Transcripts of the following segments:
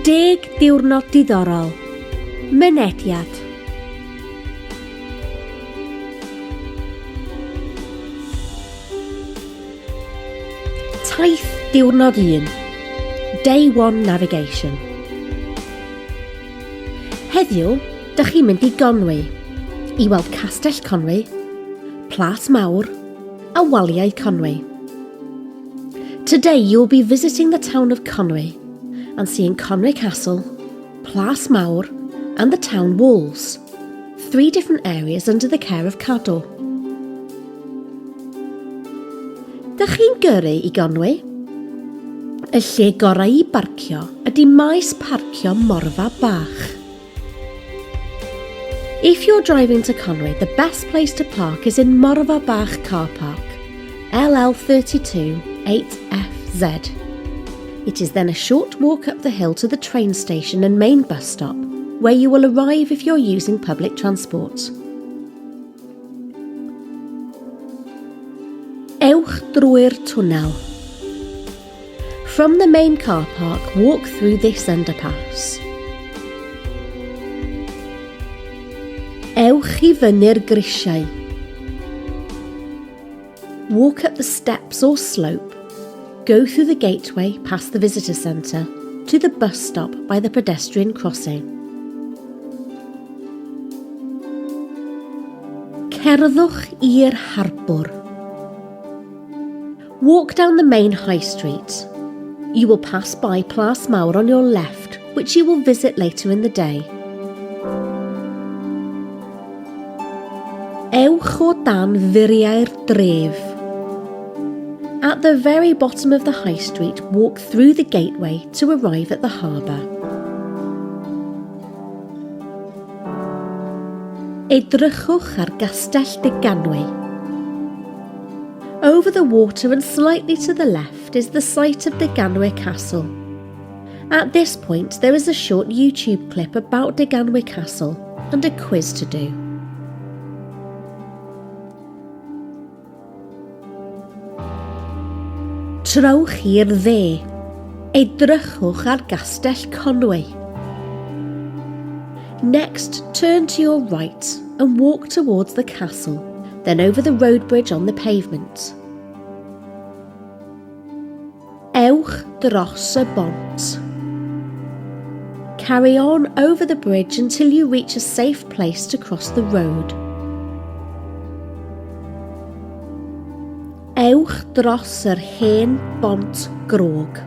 10 diwrnod diddorol. Mynediad. Taith Diwrnod 1. Day 1 Navigation. Heddiw, dych chi'n mynd I Conwy, I weld Castell Conwy, Plas Mawr, a waliau Conwy. Today you will be visiting the town of Conwy and seeing Conwy Castle, Plas Mawr, and the town walls, 3 different areas under the care of Cadw. Dych chi'n gyrru I Conwy? Y lle gorau I barcio ydy maes parcio morfa bach. If you're driving to Conwy, the best place to park is in Morfa Bach car park, LL32 8FZ. It is then a short walk up the hill to the train station and main bus stop, where you will arrive if you're using public transport. Ewch drwy'r twnnel. From the main car park, walk through this underpass. Ewch I fyny'r grisiau. Walk up the steps or slope. Go through the gateway past the visitor centre to the bus stop by the pedestrian crossing. Cerddwch i'r harbwr. Walk down the main high street. You will pass by Plas Mawr on your left, which you will visit later in the day. Ewch o dan furiau'r dref. At the very bottom of the high street, walk through the gateway to arrive at the harbour. Edrychwch ar Gastell Diganwy. Over the water and slightly to the left is the site of Diganwy Castle. At this point, there is a short YouTube clip about Diganwy Castle and a quiz to do. Trowch i'r dde. Edrychwch ar Gastell Conwy. Next, turn to your right and walk towards the castle, then over the road bridge on the pavement. Ewch dros y bont. Carry on over the bridge until you reach a safe place to cross the road. Ewch dros yr hen bont grog.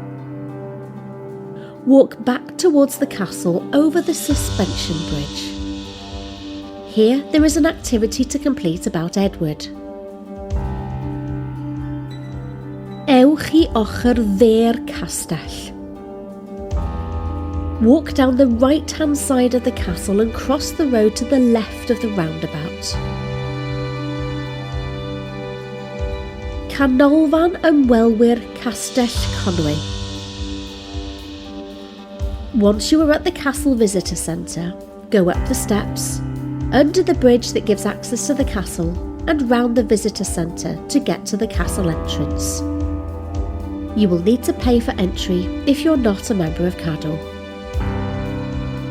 Walk back towards the castle over the suspension bridge. Here there is an activity to complete about Edward. Ewch I ochr dde'r castell. Walk down the right-hand side of the castle and cross the road to the left of the roundabout. Canolfan ymwelwyr Castell Conwy. Once you are at the castle visitor centre, go up the steps, under the bridge that gives access to the castle, and round the visitor centre to get to the castle entrance. You will need to pay for entry if you're not a member of Cadw.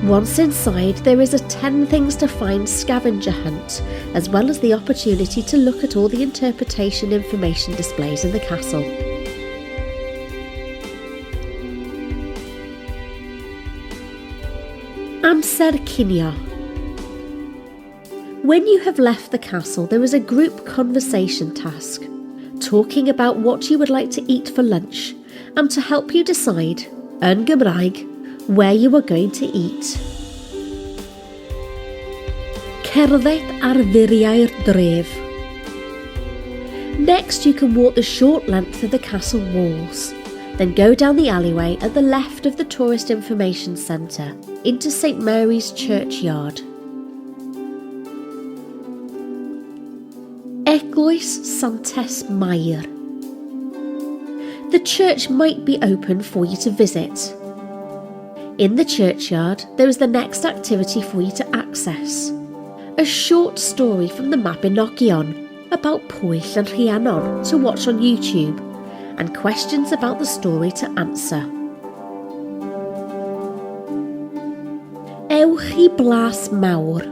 Once inside, there is a 10 things to find scavenger hunt, as well as the opportunity to look at all the interpretation information displays in the castle. Amser cinio. When you have left the castle, there is a group conversation task, talking about what you would like to eat for lunch and to help you decide, yn Gymraeg, where you are going to eat. Cerdded ar furiau'r dref. Next, you can walk the short length of the castle walls, then go down the alleyway at the left of the Tourist Information Centre into St Mary's Churchyard. Eglwys Santes Mair. The church might be open for you to visit. In the churchyard, there is the next activity for you to access. A short story from the Mabinogion about Pwyll and Rhiannon to watch on YouTube, and questions about the story to answer. chi blas mawr.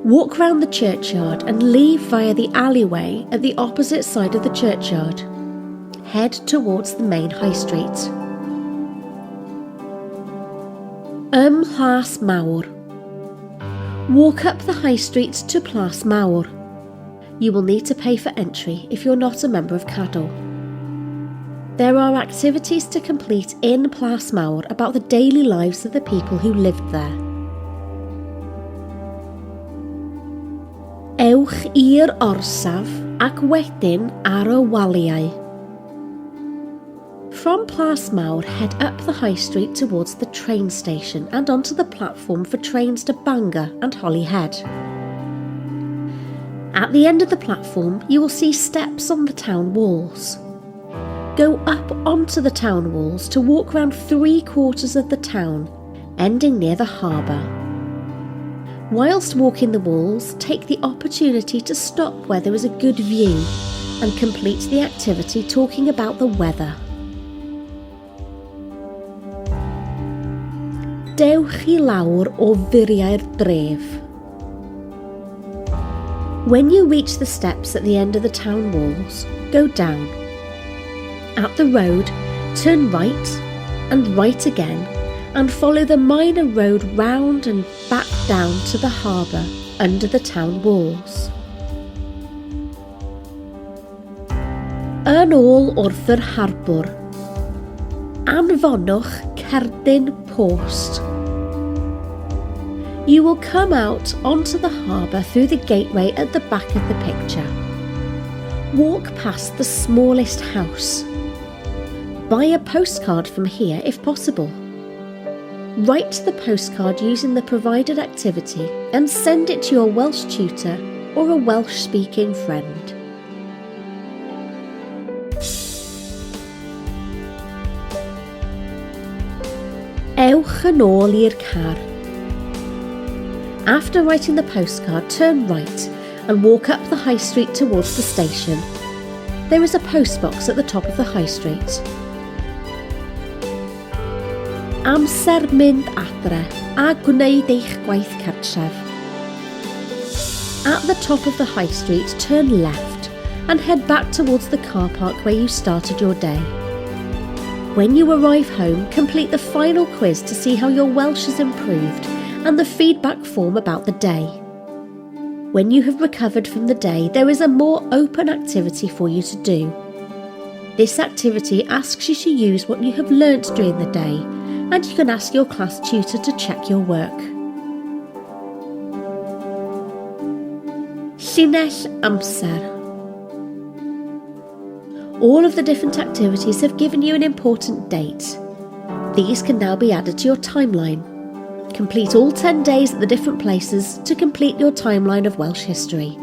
Walk round the churchyard and leave via the alleyway at the opposite side of the churchyard. Head towards the main high street. Plas Mawr. Walk up the high street to Plas Mawr. You will need to pay for entry if you're not a member of Cadw. There are activities to complete in Plas Mawr about the daily lives of the people who lived there. Ewch i'r orsaf ac wedyn ar y waliau. From Plas Mawr, head up the high street towards the train station and onto the platform for trains to Bangor and Holyhead. At the end of the platform, you will see steps on the town walls. Go up onto the town walls to walk round 3/4 of the town, ending near the harbour. Whilst walking the walls, take the opportunity to stop where there is a good view and complete the activity talking about the weather. Dewch I lawr o furiau'r dref. When you reach the steps at the end of the town walls, go down. At the road, turn right and right again and follow the minor road round and back down to the harbour under the town walls. Yn ôl wrth yr harbwr. Anfonwch cerdyn post. You will come out onto the harbour through the gateway at the back of the picture. Walk past the smallest house. Buy a postcard from here if possible. Write the postcard using the provided activity and send it to your Welsh tutor or a Welsh-speaking friend. Ewch yn ôl i'r car. After writing the postcard, turn right and walk up the high street towards the station. There is a postbox at the top of the high street. Amser mynd adre a gwneud eich gwaith cartref. At the top of the high street, turn left and head back towards the car park where you started your day. When you arrive home, complete the final quiz to see how your Welsh has improved and the feedback form about the day. When you have recovered from the day, there is a more open activity for you to do. This activity asks you to use what you have learnt during the day, and you can ask your class tutor to check your work. Llinell amser. All of the different activities have given you an important date. These can now be added to your timeline. Complete all 10 days at the different places to complete your timeline of Welsh history.